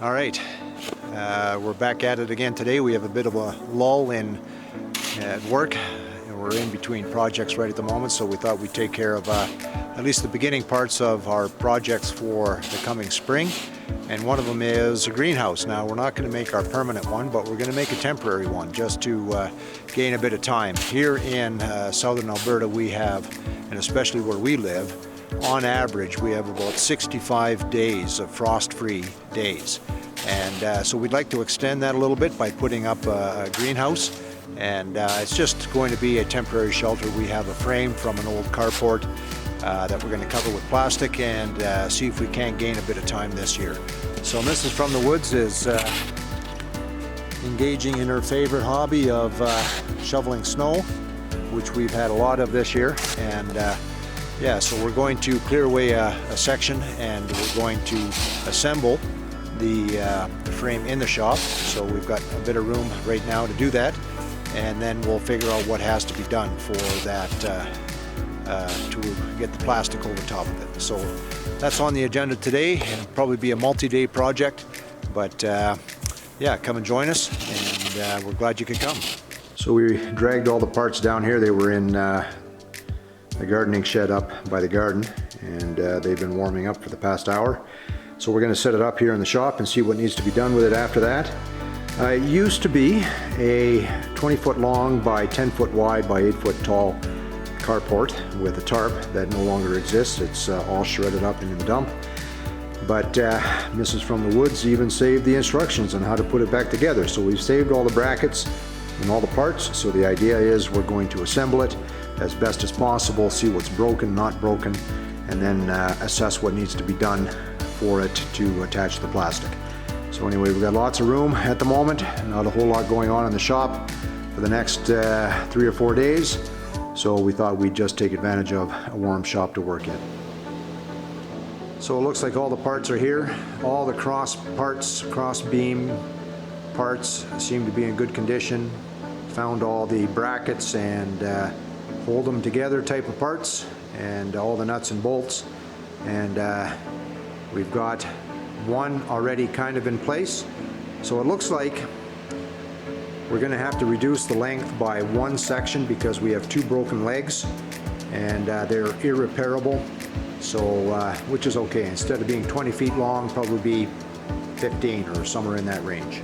All right, we're back at it again today. We have a bit of a lull at work, and we're in between projects right at the moment, so we thought we'd take care of at least the beginning parts of our projects for the coming spring. And one of them is a greenhouse. Now, we're not going to make our permanent one, but we're going to make a temporary one just to gain a bit of time. Here in southern Alberta, we have, and especially where we live, on average, we have about 65 days of frost-free days. And so we'd like to extend that a little bit by putting up a greenhouse. And it's just going to be a temporary shelter. We have a frame from an old carport that we're going to cover with plastic and see if we can't gain a bit of time this year. So Mrs. from the Woods is engaging in her favorite hobby of shoveling snow, which we've had a lot of this year. And yeah, so we're going to clear away a section, and we're going to assemble the frame in the shop. So we've got a bit of room right now to do that, and then we'll figure out what has to be done for that to get the plastic over top of it. So that's on the agenda today. It'll probably be a multi-day project, but yeah, come and join us, and we're glad you could come. So we dragged all the parts down here. They were in the gardening shed up by the garden, and they've been warming up for the past hour. So we're going to set it up here in the shop and see what needs to be done with it after that. It used to be a 20-foot long by 10-foot wide by 8-foot tall carport with a tarp that no longer exists. It's all shredded up in the dump. But Mrs. from the Woods even saved the instructions on how to put it back together. So we've saved all the brackets and all the parts. So the idea is we're going to assemble it as best as possible, see what's broken, not broken, and then assess what needs to be done for it to attach the plastic. So anyway, we've got lots of room at the moment, not a whole lot going on in the shop for the next 3 or 4 days. So we thought we'd just take advantage of a warm shop to work in. So it looks like all the parts are here. All the cross parts, cross beam parts seem to be in good condition. Found all the brackets and hold them together type of parts, and all the nuts and bolts. And we've got one already kind of in place. So it looks like we're going to have to reduce the length by one section because we have 2 broken legs, and they're irreparable. So which is okay. Instead of being 20 feet long, probably be 15 or somewhere in that range.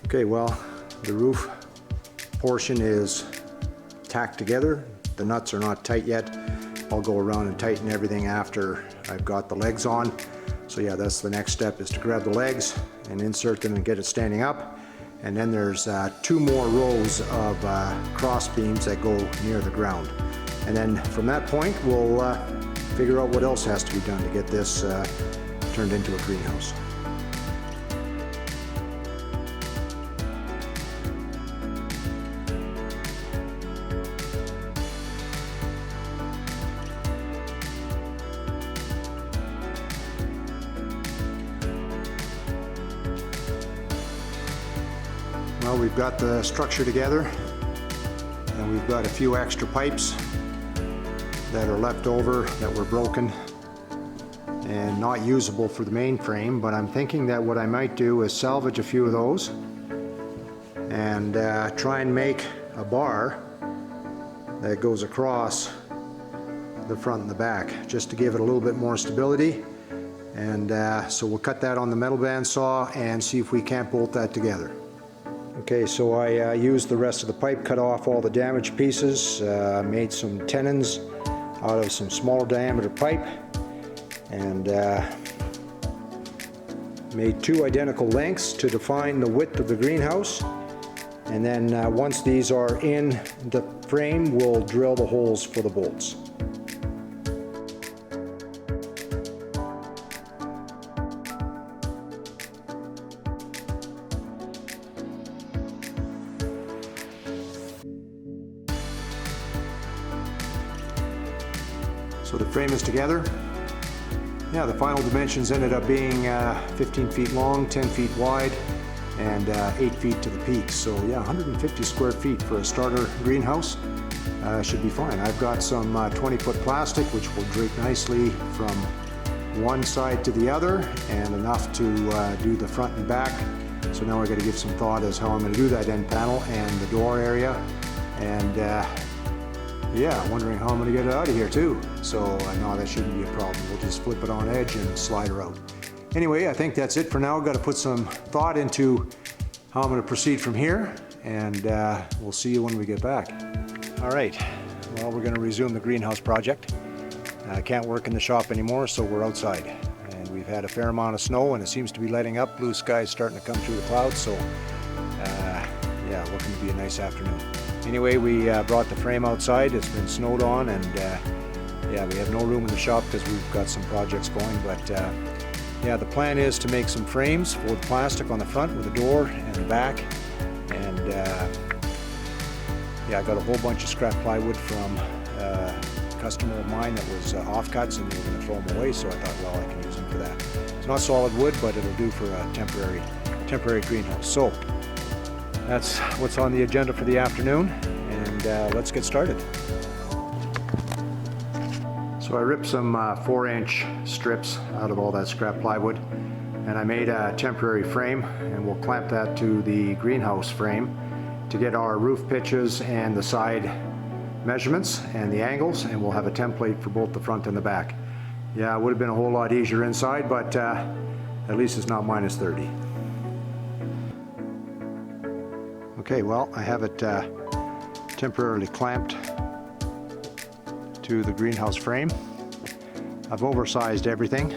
Okay, well, the roof portion is tacked together. The nuts are not tight yet. I'll go around and tighten everything after I've got the legs on. So yeah, that's the next step, is to grab the legs and insert them and get it standing up. And then there's 2 more rows of cross beams that go near the ground. And then from that point, we'll figure out what else has to be done to get this turned into a greenhouse. Well, we've got the structure together, and we've got a few extra pipes that are left over that were broken and not usable for the main frame, but I'm thinking that what I might do is salvage a few of those and try and make a bar that goes across the front and the back, just to give it a little bit more stability. And so we'll cut that on the metal bandsaw and see if we can't bolt that together. Okay, so I used the rest of the pipe, cut off all the damaged pieces, made some tenons out of some smaller diameter pipe, and made two identical lengths to define the width of the greenhouse. And then once these are in the frame, we'll drill the holes for the bolts. So the frame is together. Yeah, the final dimensions ended up being 15 feet long, 10 feet wide, and 8 feet to the peak. So yeah, 150 square feet for a starter greenhouse should be fine. I've got some 20-foot plastic which will drape nicely from one side to the other, and enough to do the front and back. So now I got to give some thought as how I'm going to do that end panel and the door area, and yeah, wondering how I'm going to get it out of here too. So no, that shouldn't be a problem. We'll just flip it on edge and slide her out. Anyway, I think that's it for now. I've got to put some thought into how I'm going to proceed from here, and we'll see you when we get back. All right, well, we're going to resume the greenhouse project. I can't work in the shop anymore, so we're outside. And we've had a fair amount of snow, and it seems to be letting up. Blue sky's starting to come through the clouds, so yeah, looking to be a nice afternoon. Anyway, we brought the frame outside. It's been snowed on, and yeah, we have no room in the shop because we've got some projects going, but yeah, the plan is to make some frames for the plastic on the front with a door and the back. And yeah, I got a whole bunch of scrap plywood from a customer of mine that was offcuts, and we were going to throw them away, so I thought, well, I can use them for that. It's not solid wood, but it'll do for a temporary greenhouse. So that's what's on the agenda for the afternoon, and let's get started. So I ripped some 4-inch strips out of all that scrap plywood, and I made a temporary frame, and we'll clamp that to the greenhouse frame to get our roof pitches and the side measurements and the angles, and we'll have a template for both the front and the back. Yeah, it would have been a whole lot easier inside, but at least it's not minus 30. Okay, well, I have it temporarily clamped to the greenhouse frame. I've oversized everything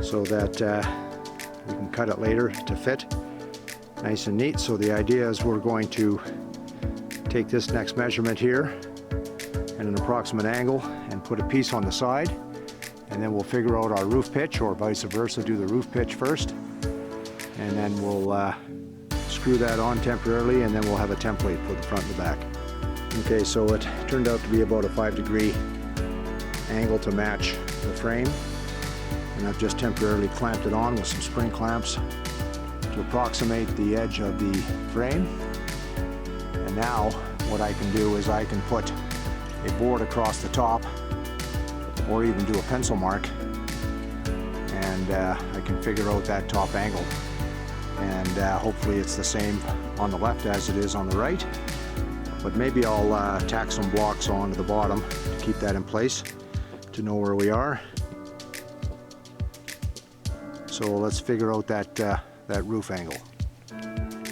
so that we can cut it later to fit nice and neat. So the idea is we're going to take this next measurement here and an approximate angle and put a piece on the side, and then we'll figure out our roof pitch, or vice versa, do the roof pitch first, and then we'll screw that on temporarily, and then we'll have a template for the front and the back. Okay, so it turned out to be about a 5-degree angle to match the frame, and I've just temporarily clamped it on with some spring clamps to approximate the edge of the frame. And now what I can do is I can put a board across the top, or even do a pencil mark, and I can figure out that top angle, and hopefully it's the same on the left as it is on the right. But maybe I'll tack some blocks onto the bottom to keep that in place, to know where we are. So let's figure out that roof angle.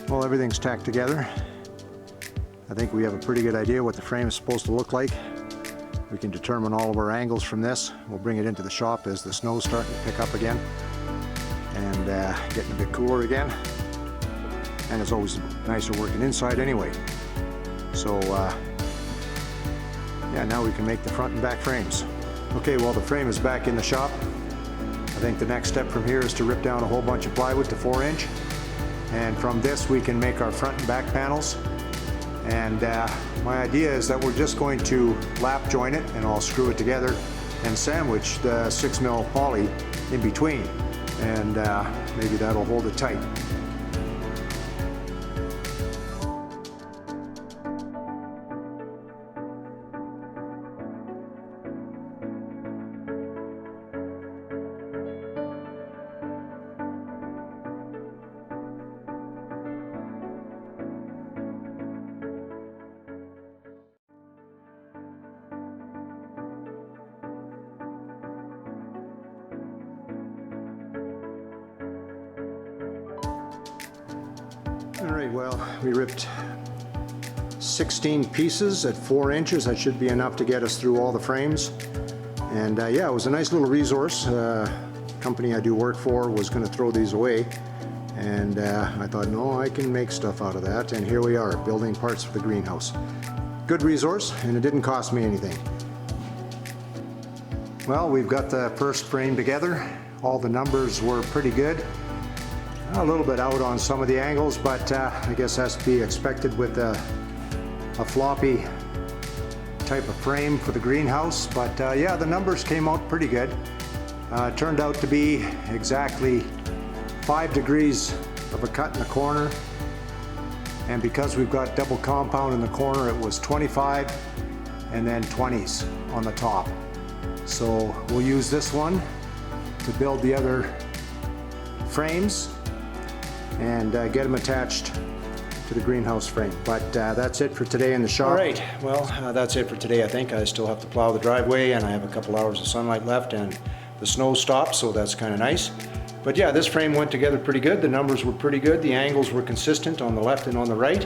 Well, everything's tacked together. I think we have a pretty good idea what the frame is supposed to look like. We can determine all of our angles from this. We'll bring it into the shop as the snow's starting to pick up again and getting a bit cooler again. And it's always nicer working inside anyway. So yeah, now we can make the front and back frames. Okay, well, the frame is back in the shop. I think the next step from here is to rip down a whole bunch of plywood to 4-inch, and from this we can make our front and back panels. And my idea is that we're just going to lap join it, and I'll screw it together and sandwich the 6mm poly in between, and maybe that'll hold it tight. All right, well, we ripped 16 pieces at 4 inches. That should be enough to get us through all the frames. And yeah, it was a nice little resource. Company I do work for was going to throw these away. And I thought, no, I can make stuff out of that. And here we are, building parts for the greenhouse. Good resource, and it didn't cost me anything. Well, we've got the first frame together. All the numbers were pretty good. A little bit out on some of the angles, but I guess that's to be expected with a floppy type of frame for the greenhouse. But yeah, the numbers came out pretty good. Turned out to be exactly 5 degrees of a cut in the corner. And because we've got double compound in the corner, it was 25 and then 20s on the top. So we'll use this one to build the other frames and get them attached to the greenhouse frame. But that's it for today in the shop. All right, well, that's it for today, I think. I still have to plow the driveway, and I have a couple hours of sunlight left, and the snow stopped, so that's kind of nice. But yeah, this frame went together pretty good. The numbers were pretty good. The angles were consistent on the left and on the right.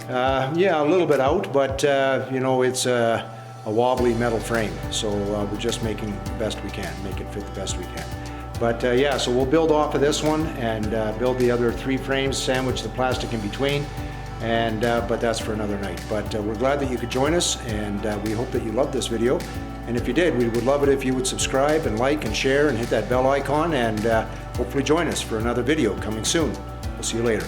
Yeah, a little bit out, but you know, it's a wobbly metal frame. So we're just making the best we can, make it fit the best we can. But yeah, so we'll build off of this one and build the other 3 frames, sandwich the plastic in between. And but that's for another night. But we're glad that you could join us, and we hope that you loved this video. And if you did, we would love it if you would subscribe and like and share and hit that bell icon, and hopefully join us for another video coming soon. We'll see you later.